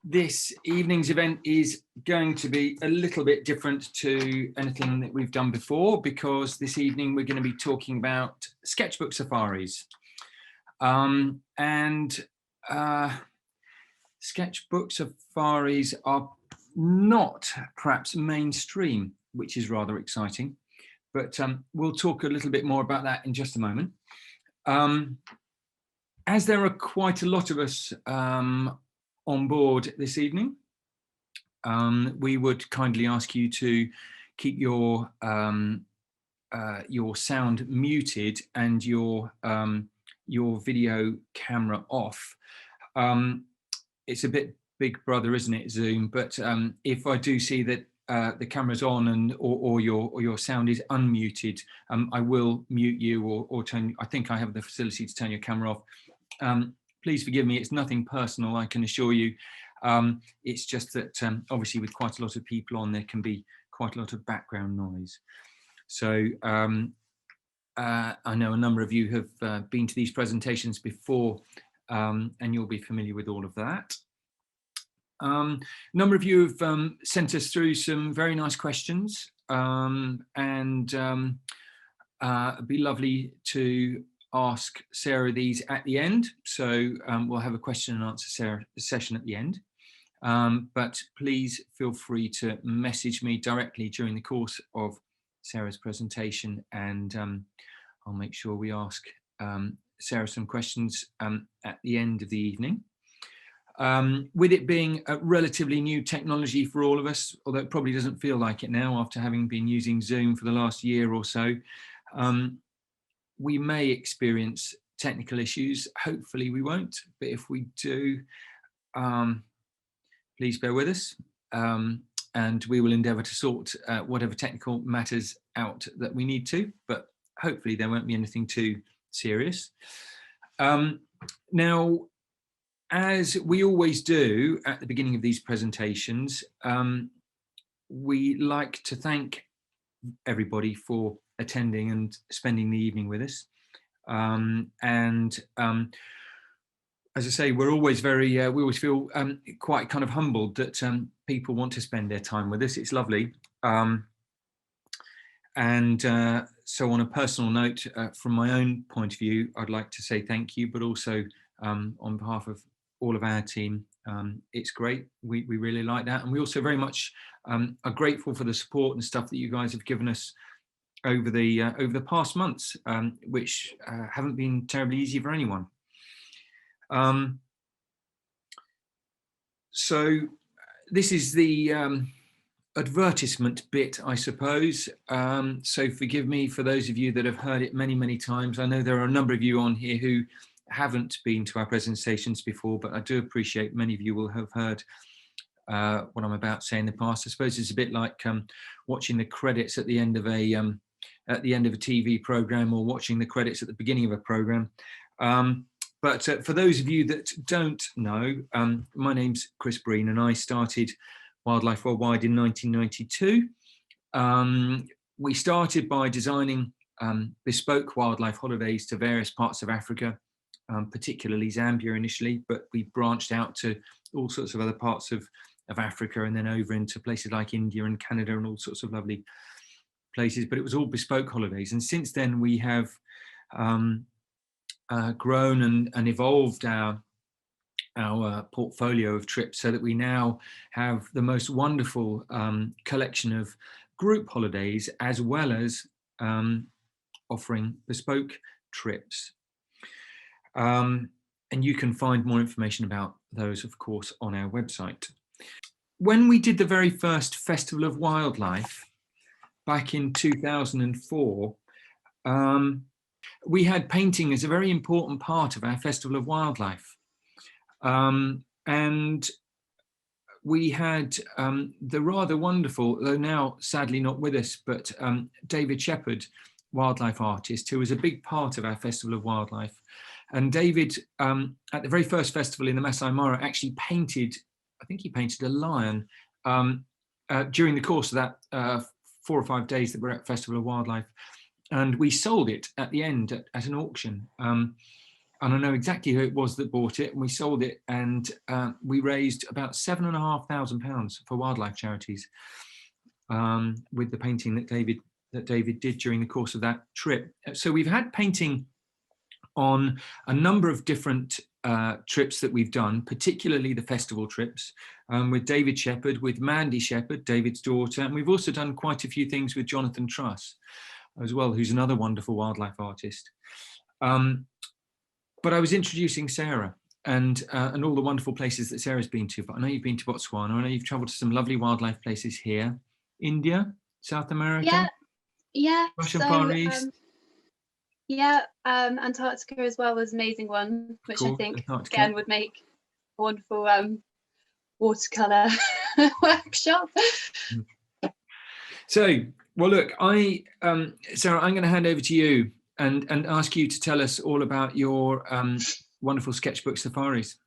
This evening's event is going to be a little bit different to anything that we've done before, because this evening we're going to be talking about sketchbook safaris. Sketchbook safaris are not perhaps mainstream, which is rather exciting, but we'll talk a little bit more about that in just a moment. As there are quite a lot of us on board this evening, we would kindly ask you to keep your sound muted and your video camera off. It's a bit Big Brother, isn't it, Zoom? But if I do see that the camera's on and or your sound is unmuted, I will mute you or turn. I think I have the facility to turn your camera off. Please forgive me, it's nothing personal, I can assure you. It's just that obviously with quite a lot of people on, there can be quite a lot of background noise. So I know a number of you have been to these presentations before, and you'll be familiar with all of that. A number of you have sent us through some very nice questions, and it'd be lovely to ask Sarah these at the end. So we'll have a question and answer session at the end. But please feel free to message me directly during the course of Sarah's presentation, and I'll make sure we ask Sarah some questions at the end of the evening. With it being a relatively new technology for all of us, although it probably doesn't feel like it now after having been using Zoom for the last year or so, we may experience technical issues. Hopefully we won't, but if we do, please bear with us, and we will endeavour to sort whatever technical matters out that we need to, but hopefully there won't be anything too serious. Now, as we always do at the beginning of these presentations, we like to thank everybody for attending and spending the evening with us. As I say, we're always very, we always feel quite kind of humbled that people want to spend their time with us. It's lovely. So on a personal note, from my own point of view, I'd like to say thank you, but also on behalf of all of our team, it's great. We really like that. And we also very much are grateful for the support and stuff that you guys have given us over the past months, which haven't been terribly easy for anyone. So this is the advertisement bit, I suppose. So forgive me for those of you that have heard it many, many times. I know there are a number of you on here who haven't been to our presentations before, but I do appreciate many of you will have heard what I'm about to say in the past. I suppose it's a bit like watching the credits at the end of a TV program, or watching the credits at the beginning of a program. But for those of you that don't know, my name's Chris Breen, and I started Wildlife Worldwide in 1992. We started by designing bespoke wildlife holidays to various parts of Africa, particularly Zambia initially, but we branched out to all sorts of other parts of Africa, and then over into places like India and Canada and all sorts of lovely places, but it was all bespoke holidays. And since then we have grown and evolved our portfolio of trips, so that we now have the most wonderful collection of group holidays, as well as offering bespoke trips. And you can find more information about those, of course, on our website. When we did the very first Festival of Wildlife back in 2004, we had painting as a very important part of our Festival of Wildlife. And we had the rather wonderful, though now sadly not with us, but David Shepherd, wildlife artist, who was a big part of our Festival of Wildlife. And David, at the very first festival in the Masai Mara, actually painted, I think he painted a lion during the course of that 4 or 5 days that we're at Festival of Wildlife. And we sold it at the end at an auction. and I know exactly who it was that bought it, and we sold it, and we raised about £7,500 for wildlife charities with the painting that David did during the course of that trip. So we've had painting on a number of different trips that we've done, particularly the festival trips, with David Shepherd, with Mandy Shepherd, David's daughter, and we've also done quite a few things with Jonathan Truss as well, who's another wonderful wildlife artist. But I was introducing Sarah and all the wonderful places that Sarah's been to. But I know you've been to Botswana. I know you've travelled to some lovely wildlife places here, India, South America, yeah. Russian So, Far East. Antarctica as well was an amazing one, which I think Antarctica again would make a wonderful watercolor workshop. So, well, look, Sarah, I'm going to hand over to you and ask you to tell us all about your wonderful sketchbook safaris.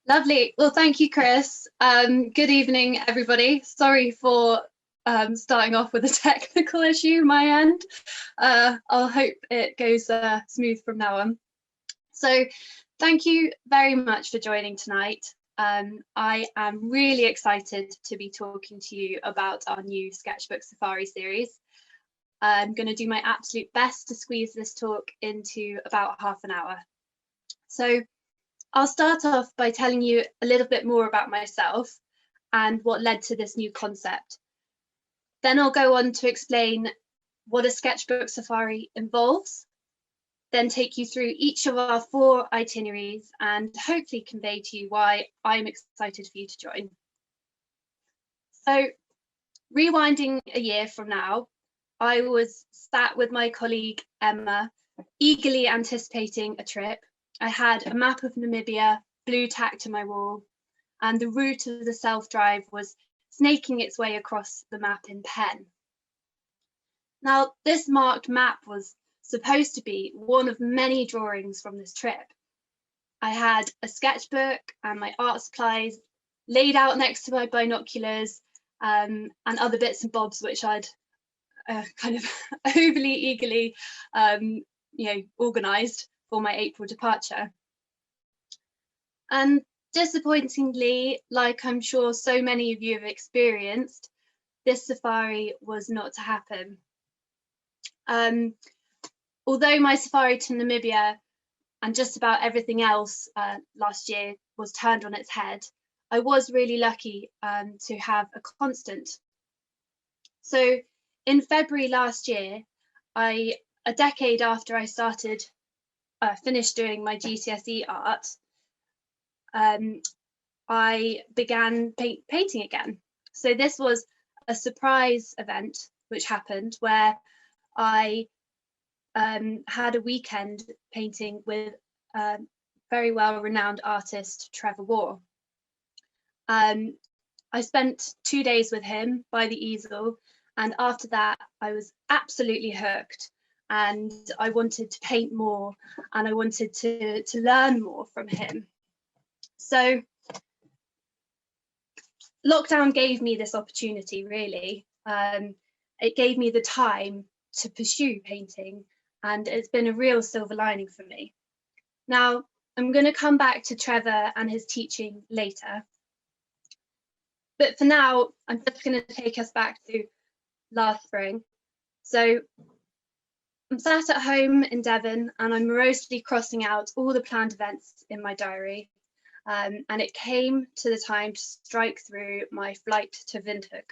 Lovely. Well, thank you, Chris. Good evening, everybody. Sorry for starting off with a technical issue my end. I'll hope it goes smooth from now on. So thank you very much for joining tonight. I am really excited to be talking to you about our new Sketchbook Safari series. I'm going to do my absolute best to squeeze this talk into about half an hour. So I'll start off by telling you a little bit more about myself and what led to this new concept. Then I'll go on to explain what a sketchbook safari involves, then take you through each of our 4 itineraries and hopefully convey to you why I'm excited for you to join. So, rewinding a year from now, I was sat with my colleague Emma, eagerly anticipating a trip. I had a map of Namibia, blue tacked to my wall, and the route of the self-drive was snaking its way across the map in pen. Now, this marked map was supposed to be one of many drawings from this trip. I had a sketchbook and my art supplies laid out next to my binoculars and other bits and bobs which I'd kind of overly eagerly organised for my April departure. And disappointingly, like I'm sure so many of you have experienced, this safari was not to happen. Although my safari to Namibia and just about everything else last year was turned on its head, I was really lucky to have a constant. So in February last year, a decade after I finished doing my GCSE art, I began painting again. So this was a surprise event which happened where I had a weekend painting with very well-renowned artist Trevor. I spent 2 days with him by the easel, and after that I was absolutely hooked, and I wanted to paint more and I wanted to learn more from him. So lockdown gave me this opportunity, really. It gave me the time to pursue painting, and it's been a real silver lining for me. Now, I'm going to come back to Trevor and his teaching later. But for now, I'm just going to take us back to last spring. So I'm sat at home in Devon and I'm morosely crossing out all the planned events in my diary. And it came to the time to strike through my flight to Windhoek.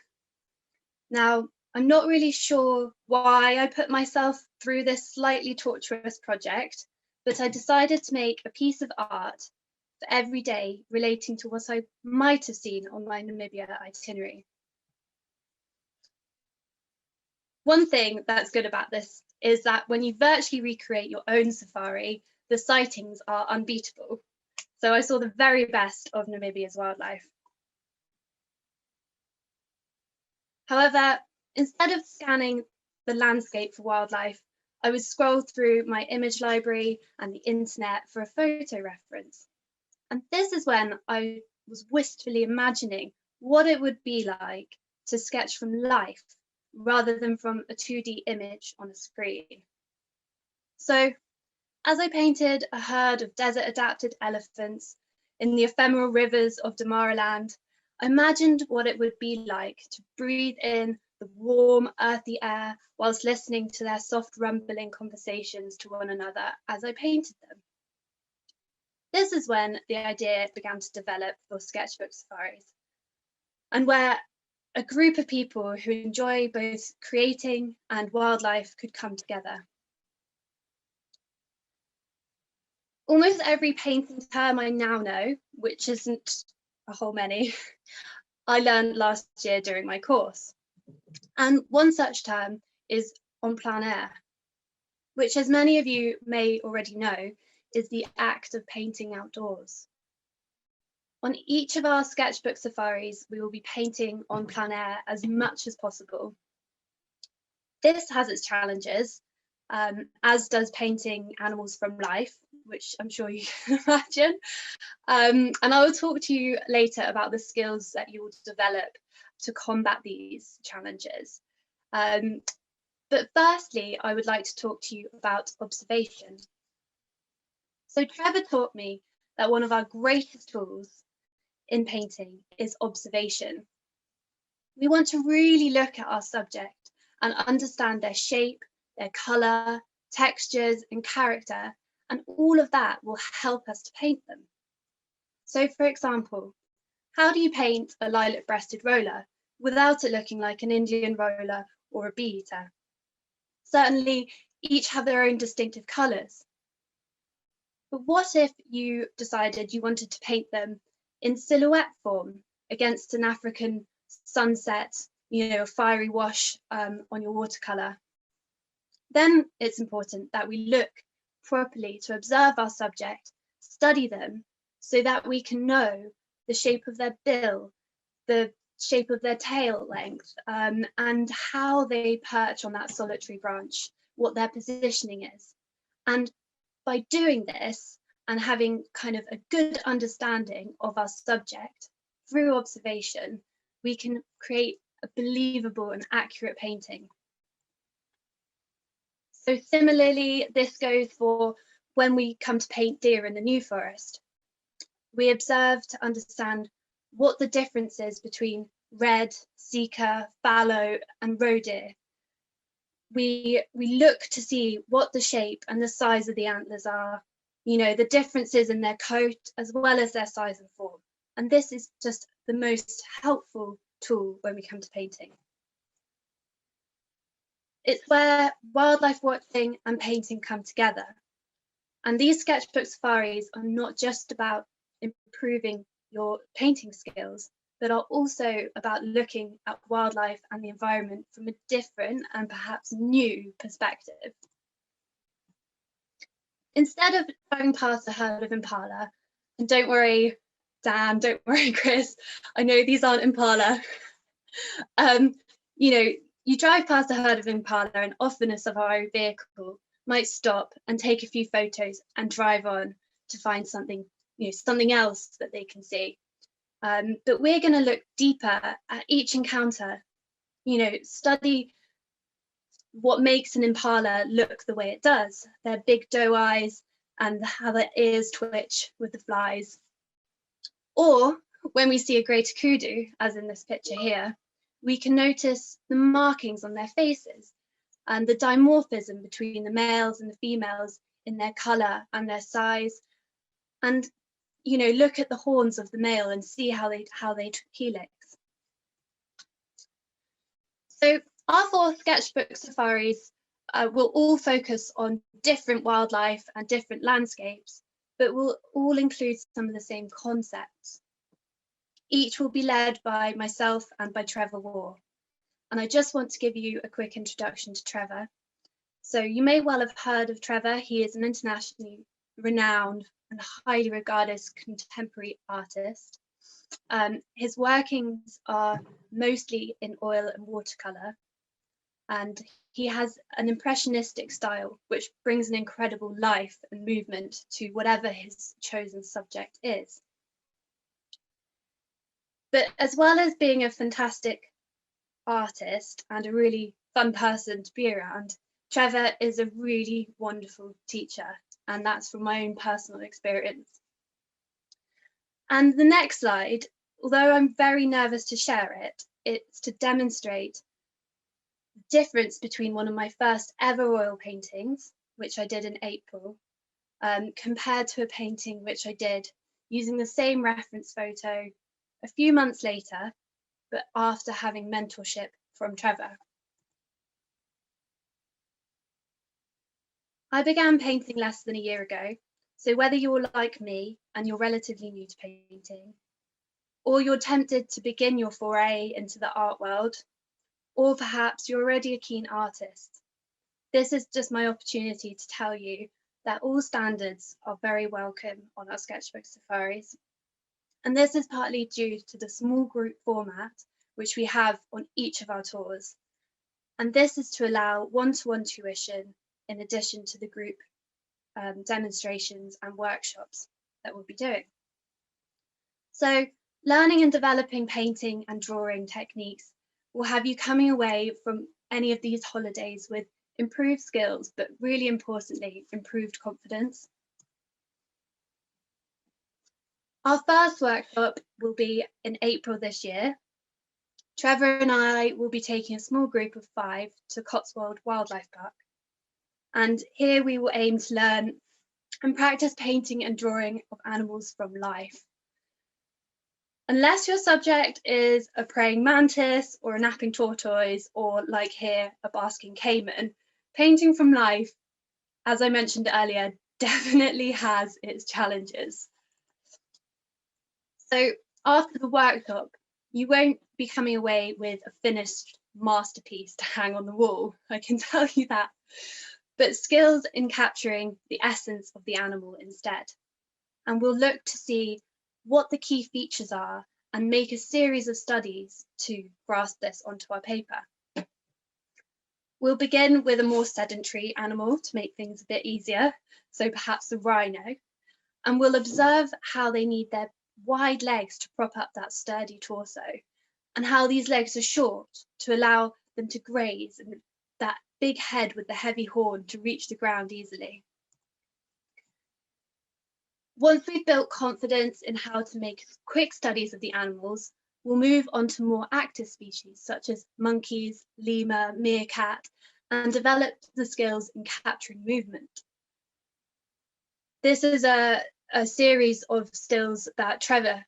Now, I'm not really sure why I put myself through this slightly torturous project, but I decided to make a piece of art for every day relating to what I might have seen on my Namibia itinerary. One thing that's good about this is that when you virtually recreate your own safari, the sightings are unbeatable. So I saw the very best of Namibia's wildlife. However, instead of scanning the landscape for wildlife, I would scroll through my image library and the internet for a photo reference. And this is when I was wistfully imagining what it would be like to sketch from life rather than from a 2D image on a screen. So As I painted a herd of desert-adapted elephants in the ephemeral rivers of Damaraland, I imagined what it would be like to breathe in the warm, earthy air whilst listening to their soft, rumbling conversations to one another as I painted them. This is when the idea began to develop for Sketchbook Safaris, and where a group of people who enjoy both creating and wildlife could come together. Almost every painting term I now know, which isn't a whole many, I learned last year during my course. And one such term is en plein air, which, as many of you may already know, is the act of painting outdoors. On each of our sketchbook safaris, we will be painting en plein air as much as possible. This has its challenges, as does painting animals from life, which I'm sure you can imagine. And I will talk to you later about the skills that you will develop to combat these challenges. But firstly, I would like to talk to you about observation. So Trevor taught me that one of our greatest tools in painting is observation. We want to really look at our subject and understand their shape, their colour, textures and character, and all of that will help us to paint them. So for example, how do you paint a lilac-breasted roller without it looking like an Indian roller or a bee-eater? Certainly, each have their own distinctive colours. But what if you decided you wanted to paint them in silhouette form against an African sunset, a fiery wash on your watercolour? Then it's important that we look properly to observe our subject, study them, so that we can know the shape of their bill, the shape of their tail length, and how they perch on that solitary branch, what their positioning is. And by doing this and having kind of a good understanding of our subject through observation, we can create a believable and accurate painting. So similarly, this goes for when we come to paint deer in the New Forest. We observe to understand what the difference is between red, sika, fallow and roe deer. We look to see what the shape and the size of the antlers are, the differences in their coat as well as their size and form. And this is just the most helpful tool when we come to painting. It's where wildlife watching and painting come together. And these sketchbook safaris are not just about improving your painting skills, but are also about looking at wildlife and the environment from a different and perhaps new perspective. Instead of driving past a herd of impala, and don't worry, Dan, don't worry, Chris, I know these aren't impala. You drive past a herd of impala and often a safari vehicle might stop and take a few photos and drive on to find something, something else that they can see. But we're going to look deeper at each encounter, study what makes an impala look the way it does, their big doe eyes and how their ears twitch with the flies. Or when we see a greater kudu, as in this picture here, we can notice the markings on their faces and the dimorphism between the males and the females in their colour and their size, and look at the horns of the male and see how they helix. So our 4 sketchbook safaris will all focus on different wildlife and different landscapes, but will all include some of the same concepts. Each will be led by myself and by Trevor War. And I just want to give you a quick introduction to Trevor. So you may well have heard of Trevor. He is an internationally renowned and highly regarded contemporary artist. His workings are mostly in oil and watercolour, and he has an impressionistic style which brings an incredible life and movement to whatever his chosen subject is. But as well as being a fantastic artist and a really fun person to be around, Trevor is a really wonderful teacher, and that's from my own personal experience. And the next slide, although I'm very nervous to share it, it's to demonstrate the difference between one of my first ever oil paintings, which I did in April, compared to a painting which I did using the same reference photo a few months later, but after having mentorship from Trevor. I began painting less than a year ago, so whether you're like me and you're relatively new to painting, or you're tempted to begin your foray into the art world, or perhaps you're already a keen artist, this is just my opportunity to tell you that all standards are very welcome on our Sketchbook Safaris. And this is partly due to the small group format which we have on each of our tours. And this is to allow one-to-one tuition in addition to the group demonstrations and workshops that we'll be doing. So learning and developing painting and drawing techniques will have you coming away from any of these holidays with improved skills, but really importantly, improved confidence. Our first workshop will be in April this year. Trevor and I will be taking a small group of 5 to Cotswold Wildlife Park. And here we will aim to learn and practice painting and drawing of animals from life. Unless your subject is a praying mantis or a napping tortoise, or like here, a basking caiman, painting from life, as I mentioned earlier, definitely has its challenges. So after the workshop, you won't be coming away with a finished masterpiece to hang on the wall, I can tell you that, but skills in capturing the essence of the animal instead. And we'll look to see what the key features are and make a series of studies to grasp this onto our paper. We'll begin with a more sedentary animal to make things a bit easier, so perhaps the rhino, and we'll observe how they need their wide legs to prop up that sturdy torso, and how these legs are short to allow them to graze, and that big head with the heavy horn to reach the ground easily. Once we've built confidence in how to make quick studies of the animals, we'll move on to more active species such as monkeys, lemur, meerkat, and develop the skills in capturing movement. This is a series of stills that Trevor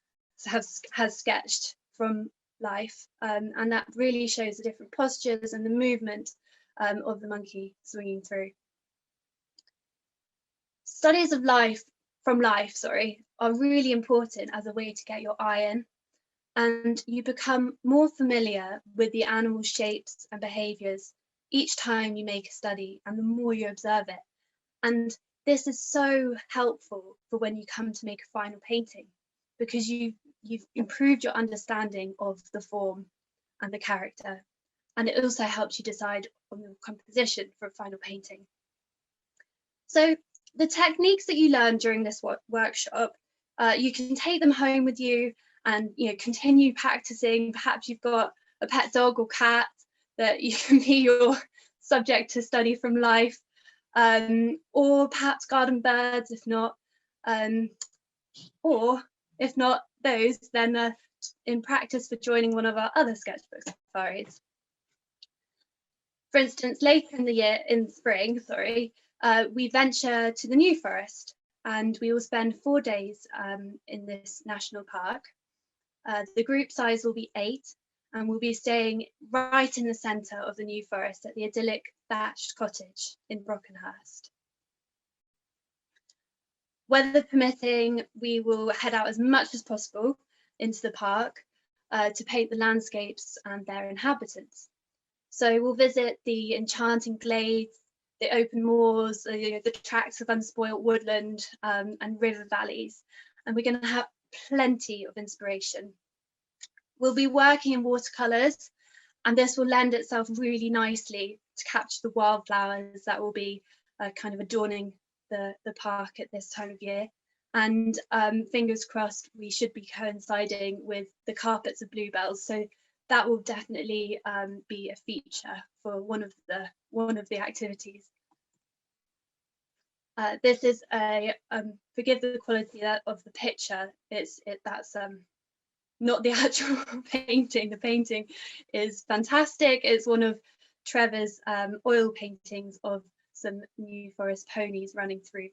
has sketched from life, and that really shows the different postures and the movement of the monkey swinging through. Studies of life are really important as a way to get your eye in, and you become more familiar with the animal's shapes and behaviours each time you make a study and the more you observe it. And this is so helpful for when you come to make a final painting, because you've improved your understanding of the form and the character, and it also helps you decide on the composition for a final painting. So the techniques that you learn during this workshop, you can take them home with you and continue practicing. Perhaps you've got a pet dog or cat that you can be your subject to study from life, or perhaps garden birds if not, or if not those, then in practice for joining one of our other sketchbook safaris. For instance, later in the year, in spring, we venture to the New Forest, and we will spend 4 days in this national park. The group size will be 8, and we'll be staying right in the centre of the New Forest at the idyllic thatched cottage in Brockenhurst. Weather permitting, we will head out as much as possible into the park to paint the landscapes and their inhabitants. So we'll visit the enchanting glades, the open moors, the tracts of unspoilt woodland and river valleys, and we're going to have plenty of inspiration. We'll be working in watercolours, and this will lend itself really nicely to capture the wildflowers that will be kind of adorning the park at this time of year. And fingers crossed, we should be coinciding with the carpets of bluebells, so that will definitely be a feature for one of the activities. This is a, forgive the quality of the picture, that's not the actual painting. The painting is fantastic. It's one of Trevor's oil paintings of some New Forest ponies running through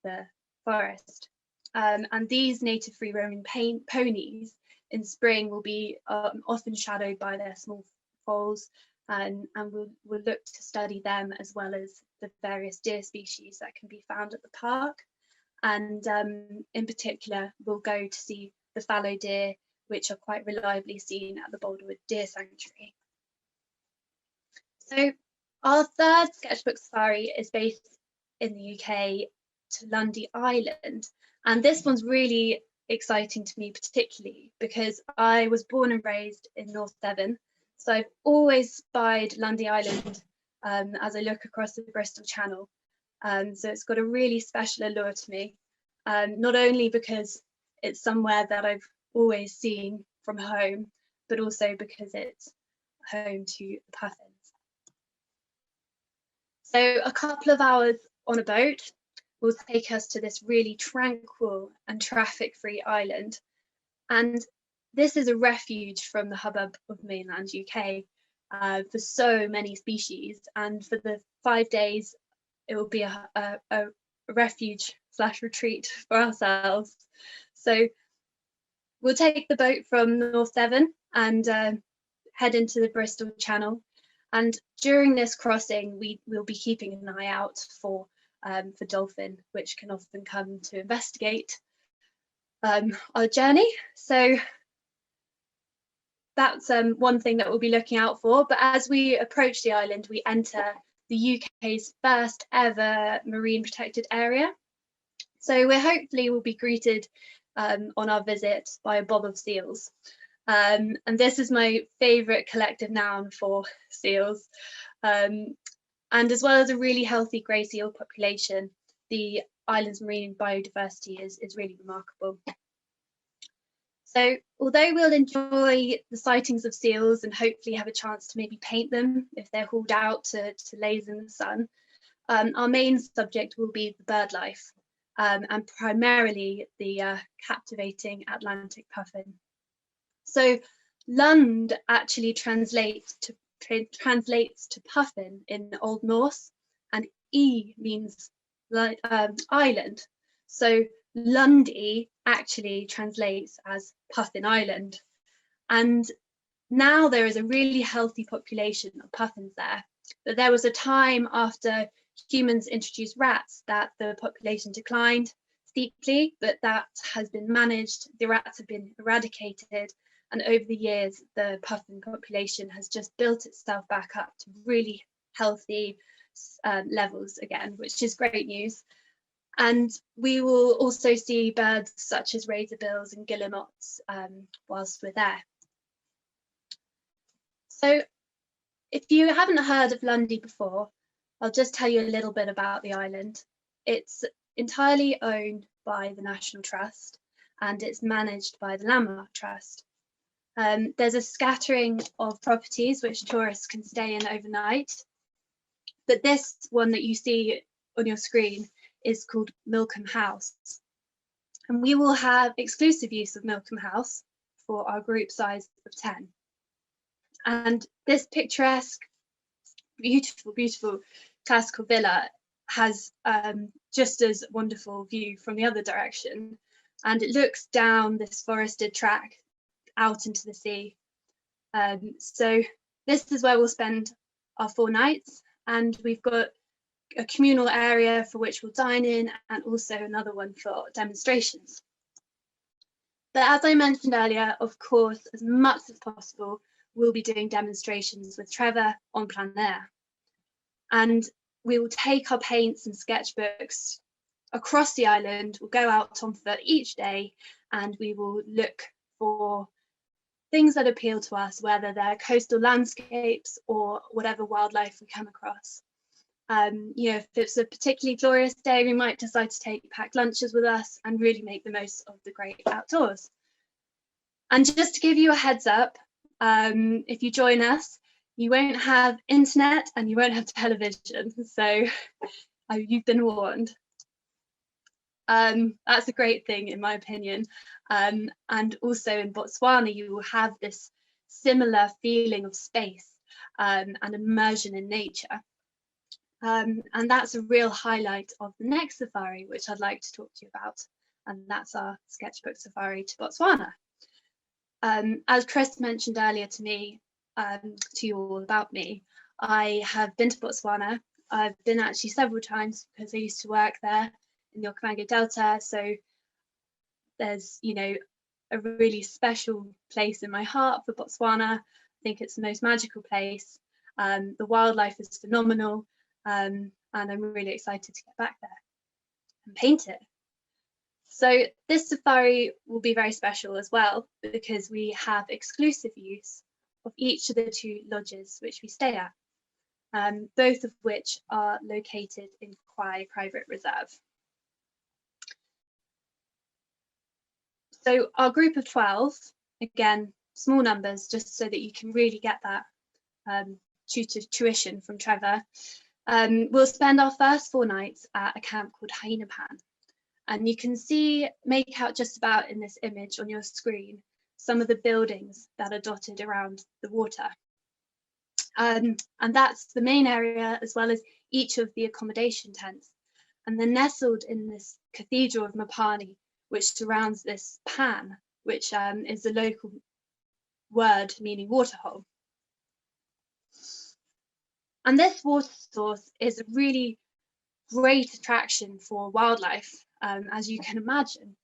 the forest. And these native free roaming ponies in spring will be often shadowed by their small foals, and we'll look to study them as well as the various deer species that can be found at the park. And in particular, we'll go to see the fallow deer, which are quite reliably seen at the Boulderwood Deer Sanctuary. So our third Sketchbook Safari is based in the UK to Lundy Island. And this one's really exciting to me particularly because I was born and raised in North Devon. So I've always spied Lundy Island as I look across the Bristol Channel. So it's got a really special allure to me, not only because it's somewhere that I've always seen from home, but also because it's home to the puffins. So a couple of hours on a boat will take us to this really tranquil and traffic-free island. And this is a refuge from the hubbub of mainland UK for so many species. And for the 5 days, it will be a refuge / retreat for ourselves. So we'll take the boat from North Devon and head into the Bristol Channel. And during this crossing, we will be keeping an eye out for dolphin, which can often come to investigate our journey. So that's one thing that we'll be looking out for. But as we approach the island, we enter the UK's first ever marine protected area. So we're hopefully will be greeted on our visit by a bob of seals. And this is my favourite collective noun for seals. And as well as a really healthy grey seal population, the island's marine biodiversity is really remarkable. So although we'll enjoy the sightings of seals and hopefully have a chance to maybe paint them if they're hauled out to laze in the sun, our main subject will be the bird life, and primarily the captivating Atlantic puffin. So Lund actually translates to puffin in Old Norse, and E means island. So Lundy actually translates as Puffin Island. And now there is a really healthy population of puffins there. But there was a time after humans introduced rats that the population declined steeply, but that has been managed. The rats have been eradicated. And over the years, the puffin population has just built itself back up to really healthy levels again, which is great news. And we will also see birds such as razorbills and guillemots whilst we're there. So if you haven't heard of Lundy before, I'll just tell you a little bit about the island. It's entirely owned by the National Trust and it's managed by the Landmark Trust. There's a scattering of properties which tourists can stay in overnight, but this one that you see on your screen is called Milcombe House. And we will have exclusive use of Milcombe House for our group size of 10. And this picturesque, beautiful, beautiful classical villa has just as wonderful view from the other direction. And it looks down this forested track out into the sea. So this is where we'll spend our 4 nights, and we've got a communal area for which we'll dine in and also another one for demonstrations. But as I mentioned earlier, of course, as much as possible, we'll be doing demonstrations with Trevor on plein air. And we will take our paints and sketchbooks across the island. We'll go out on foot each day and we will look for things that appeal to us, whether they're coastal landscapes or whatever wildlife we come across. You know, if it's a particularly glorious day, we might decide to take packed lunches with us and really make the most of the great outdoors. And just to give you a heads up, if you join us, you won't have internet and you won't have television, so you've been warned. That's a great thing in my opinion. And also in Botswana, you will have this similar feeling of space and immersion in nature. And that's a real highlight of the next safari, which I'd like to talk to you about. And that's our Sketchbook Safari to Botswana. As Chris mentioned earlier to me, to you all about me, I have been to Botswana. I've been actually several times because I used to work there in the Okavango Delta. So there's, you know, a really special place in my heart for Botswana. I think it's the most magical place. The wildlife is phenomenal, and I'm really excited to get back there and paint it. So this safari will be very special as well, because we have exclusive use of each of the 2 lodges which we stay at, both of which are located in Kwai Private Reserve. So our group of 12, again, small numbers, just so that you can really get that tuition from Trevor, we'll spend our first 4 nights at a camp called Hyena Pan. And you can make out just about in this image on your screen, some of the buildings that are dotted around the water. And that's the main area, as well as each of the accommodation tents. And they're nestled in this cathedral of Mapani, which surrounds this pan, which is the local word meaning waterhole. And this water source is a really great attraction for wildlife, as you can imagine.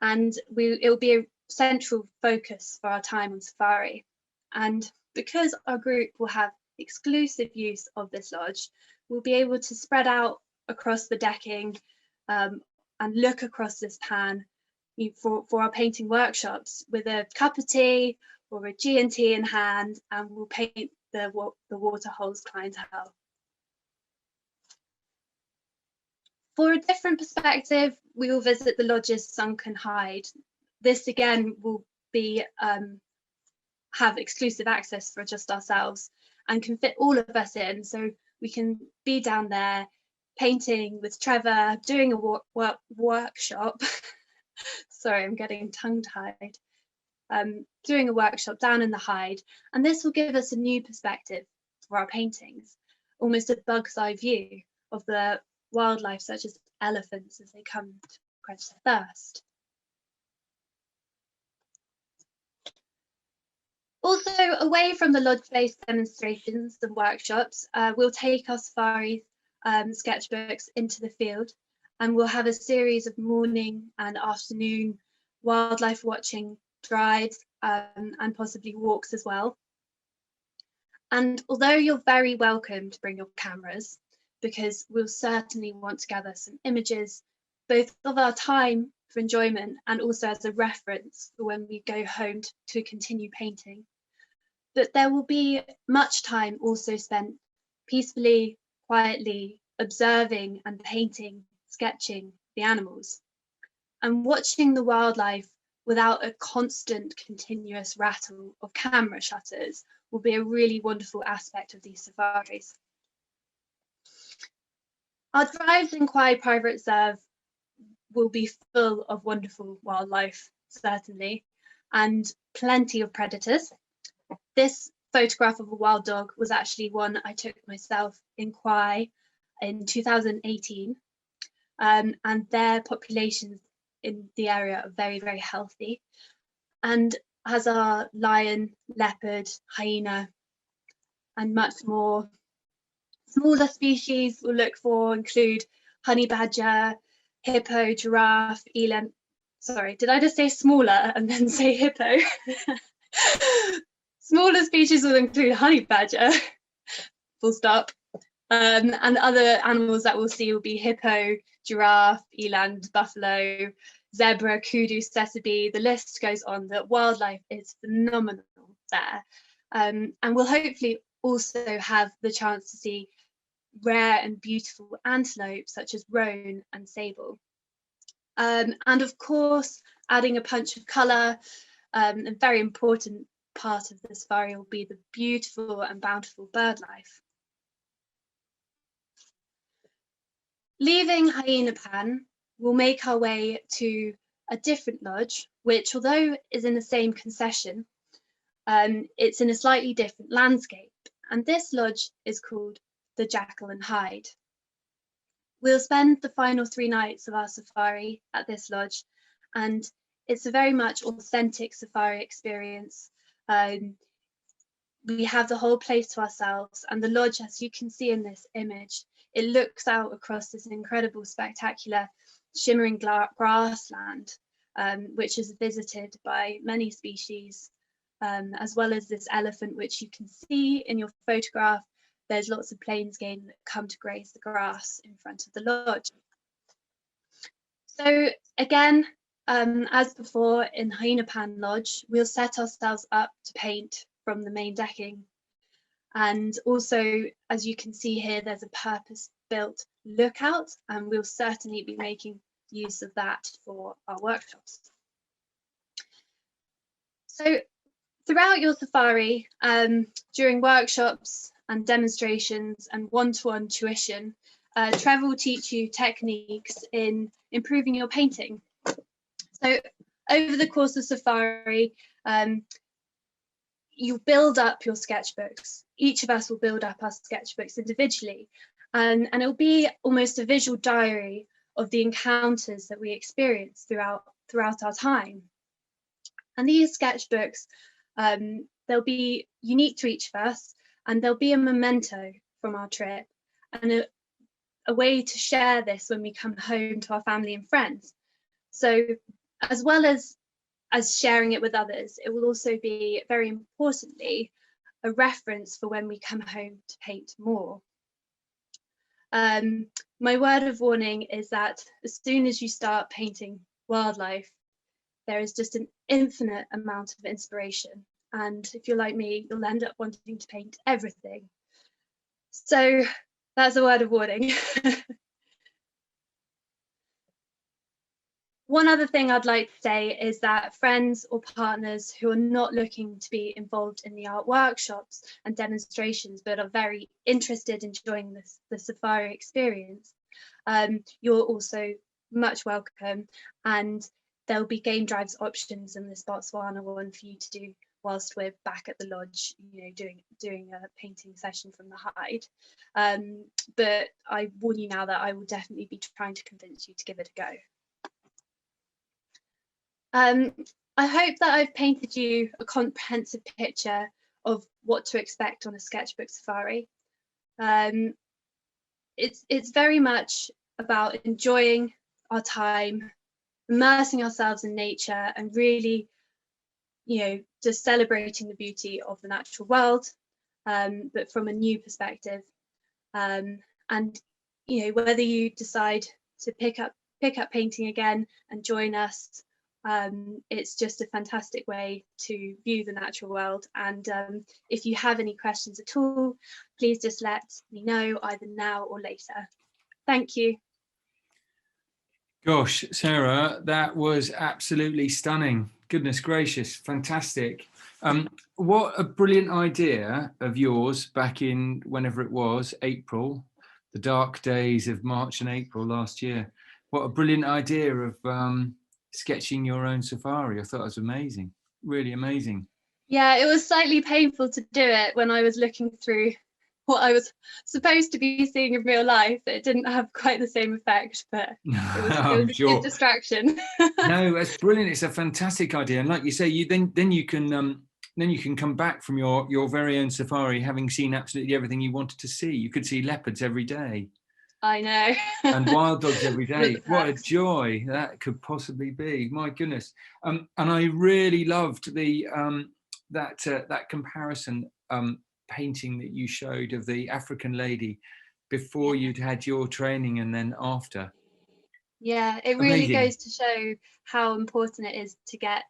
And it will be a central focus for our time on safari. And because our group will have exclusive use of this lodge, we'll be able to spread out across the decking and look across this pan for our painting workshops with a cup of tea or a G&T in hand, and we'll paint the waterhole's clientele. For a different perspective, we will visit the lodge's sunken hide. This again will be have exclusive access for just ourselves and can fit all of us in. So we can be down there painting with Trevor, doing a workshop. Sorry, I'm getting tongue-tied. Doing a workshop down in the hide. And this will give us a new perspective for our paintings, almost a bug's eye view of the wildlife such as elephants as they come to quench their thirst. Also, away from the lodge-based demonstrations and workshops, we'll take our safari sketchbooks into the field, and we'll have a series of morning and afternoon wildlife watching drives and possibly walks as well. And although you're very welcome to bring your cameras, because we'll certainly want to gather some images, both of our time for enjoyment and also as a reference for when we go home to continue painting. But there will be much time also spent peacefully, quietly observing and painting, sketching the animals, and watching the wildlife without a constant continuous rattle of camera shutters will be a really wonderful aspect of these safaris. Our drives in Kwai Private Reserve will be full of wonderful wildlife, certainly, and plenty of predators. This photograph of a wild dog was actually one I took myself in Kwai in 2018, and their populations in the area are very, very healthy. And as are lion, leopard, hyena, and much more. Smaller species we'll look for include honey badger, hippo, giraffe, eland. Sorry, did I just say smaller and then say hippo? Smaller species will include honey badger, full stop. And other animals that we'll see will be hippo, giraffe, eland, buffalo, zebra, kudu, tsessebe. The list goes on. The wildlife is phenomenal there. And we'll hopefully also have the chance to see rare and beautiful antelope such as roan and sable. And of course, adding a punch of colour, a very important part of the safari will be the beautiful and bountiful bird life. Leaving Hyena Pan, we'll make our way to a different lodge, which, although is in the same concession, it's in a slightly different landscape. And this lodge is called the Jackal and Hyde. We'll spend the final 3 nights of our safari at this lodge, and it's a very much authentic safari experience. We have the whole place to ourselves, and the lodge, as you can see in this image, it looks out across this incredible, spectacular, shimmering grassland, which is visited by many species, as well as this elephant, which you can see in your photograph. There's lots of plains game that come to graze the grass in front of the lodge. So again, as before in Hyena Pan Lodge, we'll set ourselves up to paint from the main decking. And also, as you can see here, there's a purpose-built lookout, and we'll certainly be making use of that for our workshops. So throughout your safari, during workshops and demonstrations and one-to-one tuition, Trevor will teach you techniques in improving your painting. So over the course of safari, you build up your sketchbooks. Each of us will build up our sketchbooks individually, and it'll be almost a visual diary of the encounters that we experience throughout our time. And these sketchbooks, they'll be unique to each of us, and they'll be a memento from our trip, and a way to share this when we come home to our family and friends. So as well as sharing it with others, it will also be, very importantly, a reference for when we come home to paint more. My word of warning is that as soon as you start painting wildlife, there is just an infinite amount of inspiration. And if you're like me, you'll end up wanting to paint everything. So that's a word of warning. One other thing I'd like to say is that friends or partners who are not looking to be involved in the art workshops and demonstrations, but are very interested in enjoying the safari experience, you're also much welcome, and there'll be game drives options in this Botswana one for you to do whilst we're back at the lodge, you know, doing a painting session from the Hyde. But I warn you now that I will definitely be trying to convince you to give it a go. I hope that I've painted you a comprehensive picture of what to expect on a sketchbook safari. It's very much about enjoying our time, immersing ourselves in nature, and really, you know, just celebrating the beauty of the natural world, but from a new perspective. And you know, whether you decide to pick up painting again and join us, it's just a fantastic way to view the natural world. And if you have any questions at all, please just let me know either now or later. Thank you. Gosh, Sarah, that was absolutely stunning. Goodness gracious, fantastic. What a brilliant idea of yours back in whenever it was, April, the dark days of March and April last year. What a brilliant idea of sketching your own safari. I thought it was amazing, really amazing. Yeah, it was slightly painful to do it when I was looking through what I was supposed to be seeing in real life. It didn't have quite the same effect, but it was a good distraction. No, that's brilliant. It's a fantastic idea, and like you say, you then you can come back from your very own safari having seen absolutely everything you wanted to see. You could see leopards every day. I know. And wild dogs every day. What a joy that could possibly be. My goodness. And I really loved the that comparison painting that you showed of the African lady before you'd had your training and then after. Yeah, it really goes to show how important it is to get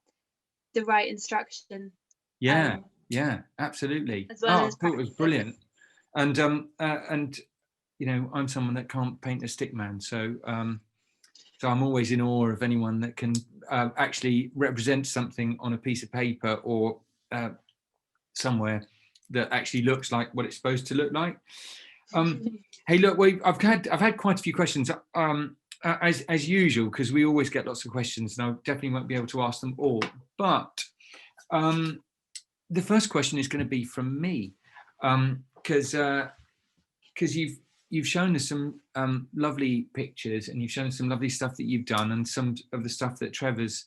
the right instruction. Yeah, yeah, absolutely. As well as I thought it was brilliant. And you know, I'm someone that can't paint a stick man, so so I'm always in awe of anyone that can actually represent something on a piece of paper or somewhere that actually looks like what it's supposed to look like. Hey, look, I've had quite a few questions. as usual, because we always get lots of questions, and I definitely won't be able to ask them all. But the first question is going to be from me, because you've shown us some lovely pictures, and you've shown us some lovely stuff that you've done, and some of the stuff that Trevor's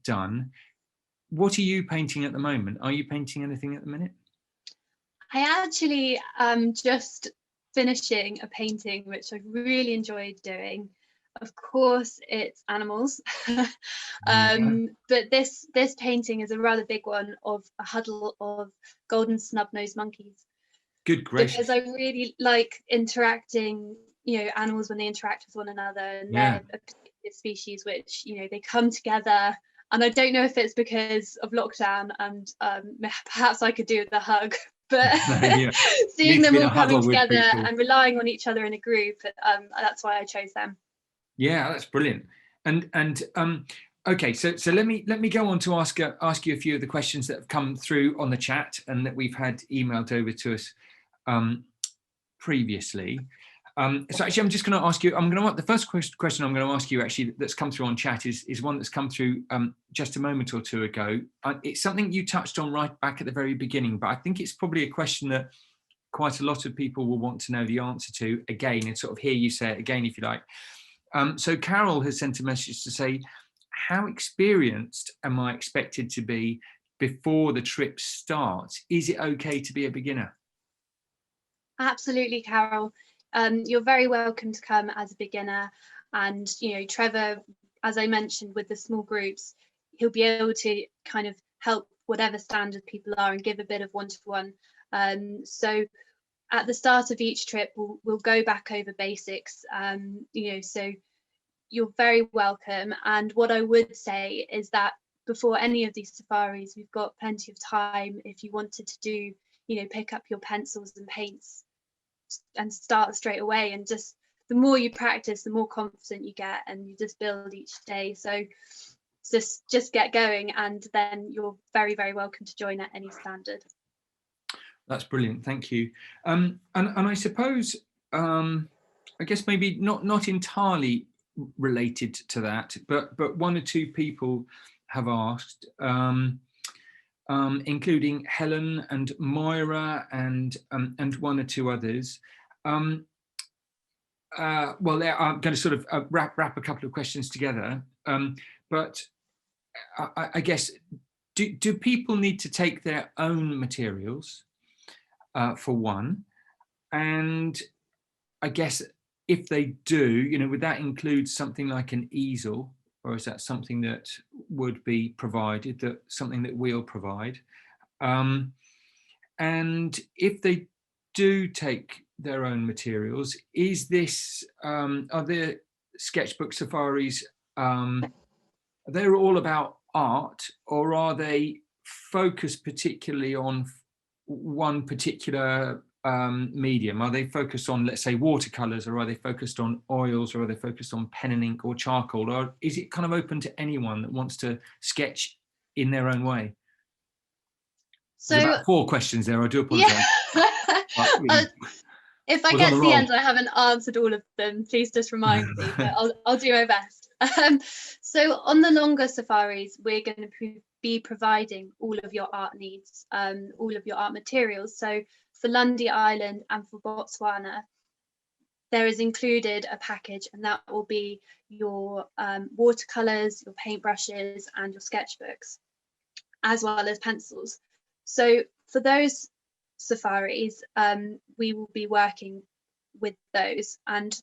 done. What are you painting at the moment? Are you painting anything at the minute? I actually am just finishing a painting which I really enjoyed doing. Of course, it's animals, but this painting is a rather big one of a huddle of golden snub-nosed monkeys. Good gracious! Because I really like interacting, animals when they interact with one another, and they're a particular species which, they come together. And I don't know if it's because of lockdown and perhaps I could do with a hug, but seeing them all coming together and relying on each other in a group, that's why I chose them. Yeah, that's brilliant. And okay, so let me go on to ask you a few of the questions that have come through on the chat and that we've had emailed over to us previously. So actually, I'm just going to ask you. The first question I'm going to ask you actually that's come through on chat is one that's come through just a moment or two ago. It's something you touched on right back at the very beginning, but I think it's probably a question that quite a lot of people will want to know the answer to again, and sort of hear you say it again, if you like. So Carol has sent a message to say, how experienced am I expected to be before the trip starts? Is it okay to be a beginner? Absolutely, Carol. You're very welcome to come as a beginner. And, Trevor, as I mentioned, with the small groups, he'll be able to kind of help whatever standard people are and give a bit of one-to-one. So at the start of each trip, we'll go back over basics, so you're very welcome. And what I would say is that before any of these safaris, we've got plenty of time if you wanted to do, pick up your pencils and paints and start straight away. And just the more you practice, the more confident you get, and you just build each day. So just get going, and then you're very, very welcome to join at any standard. That's brilliant, thank you. And I suppose, I guess maybe not entirely related to that, but one or two people have asked, including Helen and Moira and one or two others. Well, I'm going to sort of wrap a couple of questions together, but I guess, do people need to take their own materials? For one, and I guess if they do, would that include something like an easel, or is that something that would be provided, something that we'll provide? And if they do take their own materials, is this are the sketchbook safaris? They're all about art, or are they focused particularly on one particular medium? Are they focused on, let's say, watercolors, or are they focused on oils, or are they focused on pen and ink or charcoal, or is it kind of open to anyone that wants to sketch in their own way? So there's about 4 questions there. I do apologize. Yeah. If I get to the end, I haven't answered all of them, please just remind me, but I'll do my best. So on the longer safaris, we're going to be providing all of your art needs, all of your art materials. So for Lundy Island and for Botswana, there is included a package, and that will be your watercolors, your paintbrushes, and your sketchbooks, as well as pencils. So for those safaris, we will be working with those, and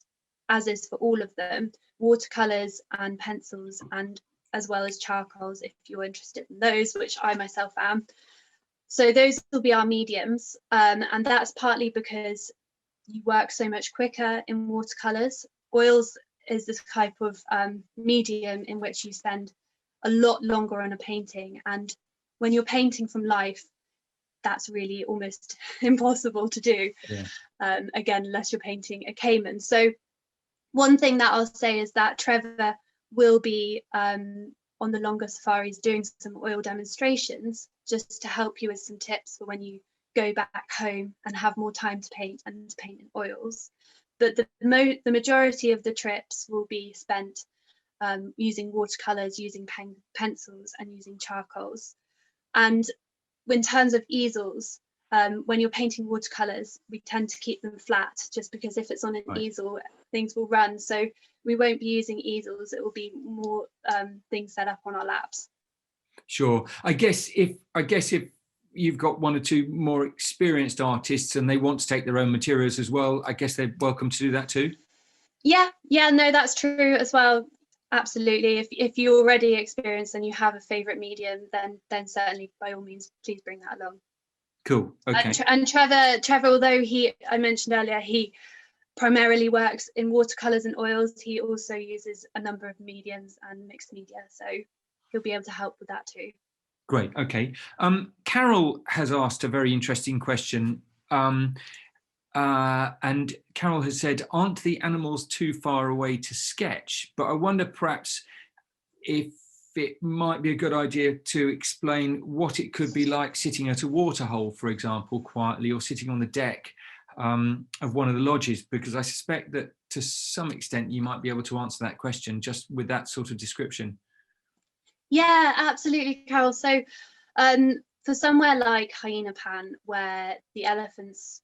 as is for all of them, watercolors and pencils, and as well as charcoals if you're interested in those, which I myself am. So those will be our mediums, and that's partly because you work so much quicker in watercolors. Oils is this type of medium in which you spend a lot longer on a painting, and when you're painting from life, that's really almost impossible to do. Yeah. Again, unless you're painting a caiman. So one thing that I'll say is that Trevor will be on the longer safaris doing some oil demonstrations, just to help you with some tips for when you go back home and have more time to paint and to paint in oils. but the majority of the trips will be spent using watercolors, using pencils, and using charcoals. And in terms of easels, when you're painting watercolors, we tend to keep them flat, just because if it's on an easel, things will run. So we won't be using easels. It will be more things set up on our laps. Sure. I guess if you've got one or two more experienced artists and they want to take their own materials as well, I guess they're welcome to do that too. Yeah, no, that's true as well. Absolutely. If you're already experienced and you have a favorite medium, then certainly, by all means, please bring that along. Cool. Okay. And Trevor, although I mentioned earlier, he primarily works in watercolors and oils, he also uses a number of mediums and mixed media, so he'll be able to help with that too. Great. Okay. Carol has asked a very interesting question. And Carol has said, aren't the animals too far away to sketch? But I wonder perhaps if it might be a good idea to explain what it could be like sitting at a waterhole, for example, quietly, or sitting on the deck of one of the lodges, because I suspect that to some extent you might be able to answer that question just with that sort of description. Yeah, absolutely, Carol. So for somewhere like Hyena Pan, where the elephants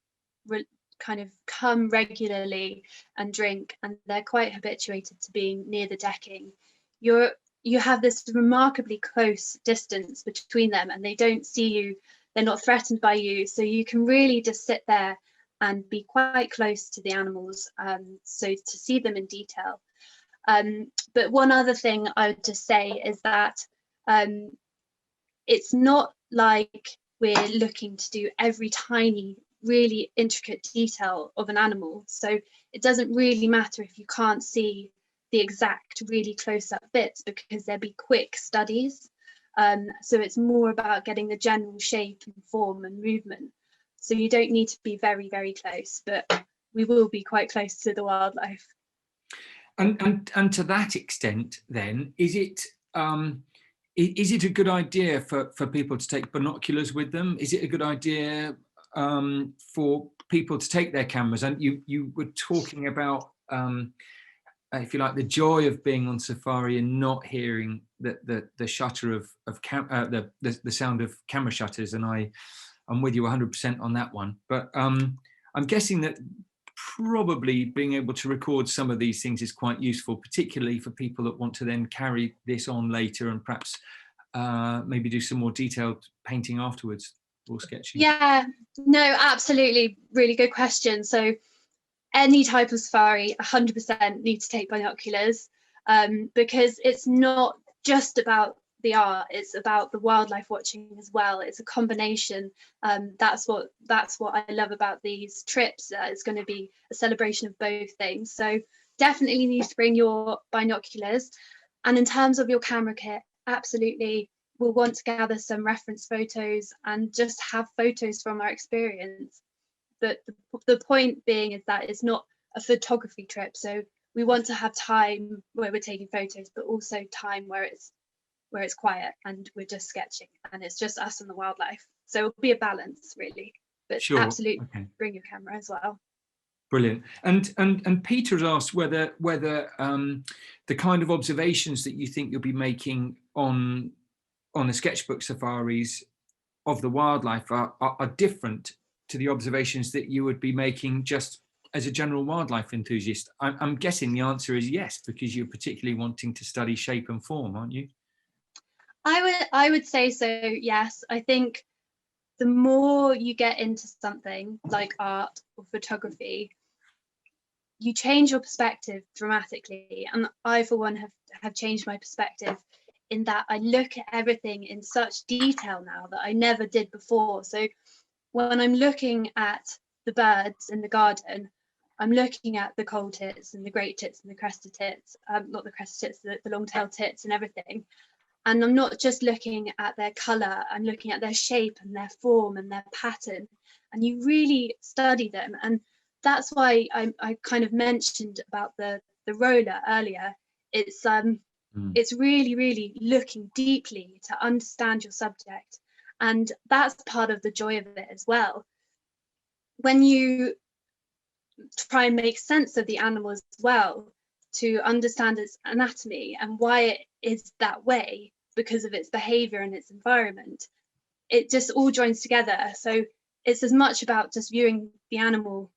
kind of come regularly and drink, and they're quite habituated to being near the decking, you have this remarkably close distance between them, and they don't see you, they're not threatened by you, so you can really just sit there and be quite close to the animals, so to see them in detail. But one other thing I would just say is that it's not like we're looking to do every tiny, really intricate detail of an animal. So it doesn't really matter if you can't see the exact, really close-up bits, because there'll be quick studies. So it's more about getting the general shape and form and movement. So you don't need to be very, very close, but we will be quite close to the wildlife. And to that extent, then, is it a good idea for people to take binoculars with them? Is it a good idea for people to take their cameras? And you were talking about, if you like, the joy of being on safari and not hearing the shutter of the sound of camera shutters, and I'm with you 100% on that one. But I'm guessing that probably being able to record some of these things is quite useful, particularly for people that want to then carry this on later and perhaps maybe do some more detailed painting afterwards or sketching. Yeah, no, absolutely. Really good question. So any type of safari 100% need to take binoculars, because it's not just about the art, it's about the wildlife watching as well. It's a combination. That's what I love about these trips. It's going to be a celebration of both things. So definitely need to bring your binoculars. And in terms of your camera kit, absolutely, we'll want to gather some reference photos and just have photos from our experience. But the point being is that it's not a photography trip. So we want to have time where we're taking photos, but also time where it's quiet and we're just sketching and it's just us and the wildlife. So it'll be a balance, really. But sure, absolutely, okay. Bring your camera as well. Brilliant. And Peter has asked whether the kind of observations that you think you'll be making on the sketchbook safaris of the wildlife are different to the observations that you would be making just as a general wildlife enthusiast. I'm guessing the answer is yes, because you're particularly wanting to study shape and form, aren't you? I would say so, yes. I think the more you get into something like art or photography, you change your perspective dramatically. And I, for one, have changed my perspective in that I look at everything in such detail now that I never did before. So when I'm looking at the birds in the garden, I'm looking at the coal tits and the great tits and the crested tits, not the crested tits, the long-tailed tits and everything. And I'm not just looking at their colour, I'm looking at their shape and their form and their pattern. And you really study them. And that's why I kind of mentioned about the roller earlier. It's really, really looking deeply to understand your subject. And that's part of the joy of it as well. When you try and make sense of the animal as well, to understand its anatomy and why it is that way because of its behavior and its environment. It just all joins together. So it's as much about just viewing the animal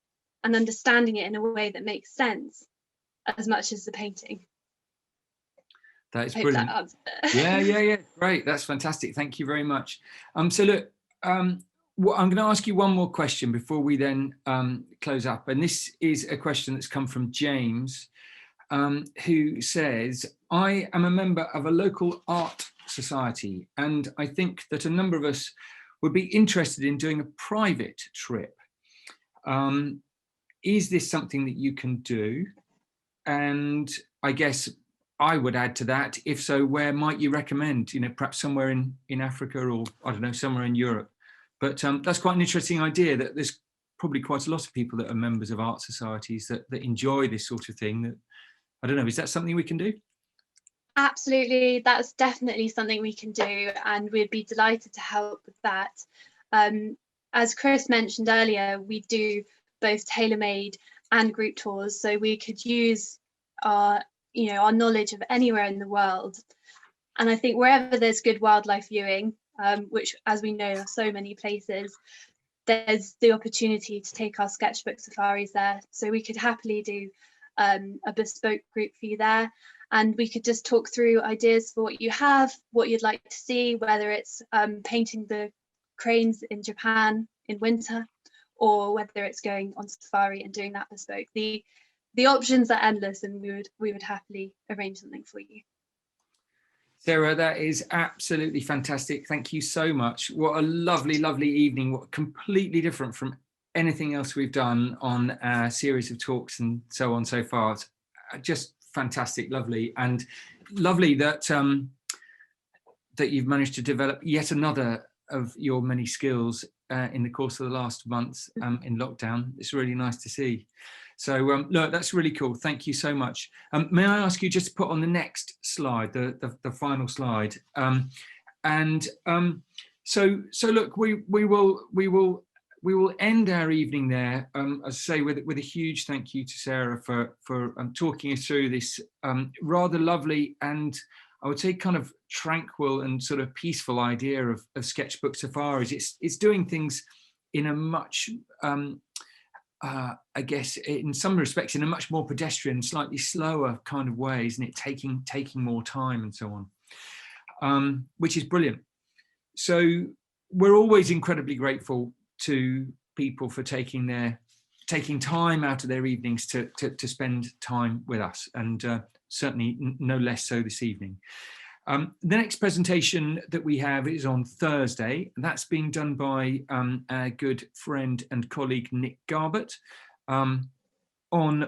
and understanding it in a way that makes sense as much as the painting. That is brilliant. That Yeah. Great. That's fantastic. Thank you very much. So look, I'm going to ask you one more question before we then close up. And this is a question that's come from James, who says, I am a member of a local art society, and I think that a number of us would be interested in doing a private trip. Is this something that you can do? And I guess I would add to that, if so, where might you recommend? You know, perhaps somewhere in Africa, or I don't know, somewhere in Europe. But that's quite an interesting idea, that there's probably quite a lot of people that are members of art societies that enjoy this sort of thing. That, I don't know, is that something we can do? Absolutely, that's definitely something we can do, and we'd be delighted to help with that. As Chris mentioned earlier, we do both tailor-made and group tours, so we could use our knowledge of anywhere in the world. And I think wherever there's good wildlife viewing, which, as we know, are so many places, there's the opportunity to take our sketchbook safaris there. So we could happily do a bespoke group for you there, and we could just talk through ideas for what you have, what you'd like to see, whether it's painting the cranes in Japan in winter, or whether it's going on safari and doing that bespoke. The options are endless, and we would happily arrange something for you. Sarah, that is absolutely fantastic. Thank you so much. What a lovely, lovely evening. What completely different from anything else we've done on a series of talks and so on so far. It's just fantastic, lovely, and lovely that that you've managed to develop yet another of your many skills in the course of the last months in lockdown. It's really nice to see. So look, that's really cool. Thank you so much. May I ask you just to put on the next slide, the final slide, so look, we will end our evening there, as I say, with a huge thank you to Sarah for talking us through this rather lovely and, I would say, kind of tranquil and sort of peaceful idea of sketchbook safaris. It's doing things in a much I guess in some respects in a much more pedestrian, slightly slower kind of way, isn't it? Taking more time and so on, which is brilliant. So we're always incredibly grateful to people for taking time out of their evenings to spend time with us, and certainly no less so this evening. The next presentation that we have is on Thursday, and that's being done by our good friend and colleague Nick Garbett on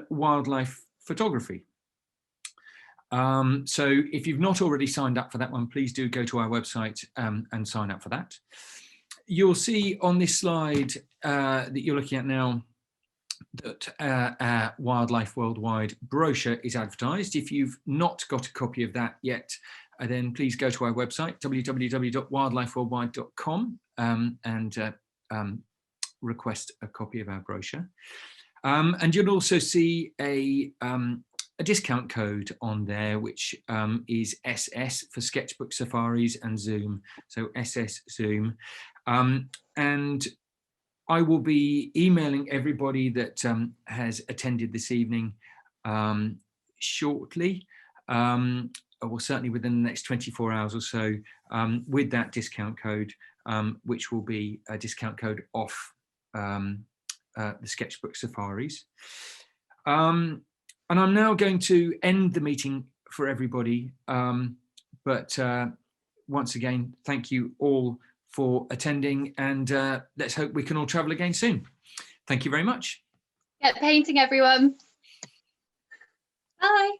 wildlife photography. So if you've not already signed up for that one, please do go to our website and sign up for that. You'll see on this slide that you're looking at now that our Wildlife Worldwide brochure is advertised. If you've not got a copy of that yet, then please go to our website, www.wildlifeworldwide.com, and request a copy of our brochure. And you'll also see a discount code on there, which is SS for Sketchbook Safaris and Zoom, so SS Zoom. And I will be emailing everybody that has attended this evening shortly, or certainly within the next 24 hours or so, with that discount code, which will be a discount code off the Sketchbook Safaris. And I'm now going to end the meeting for everybody. But once again, thank you all for attending, and let's hope we can all travel again soon. Thank you very much. Get painting, everyone. Bye.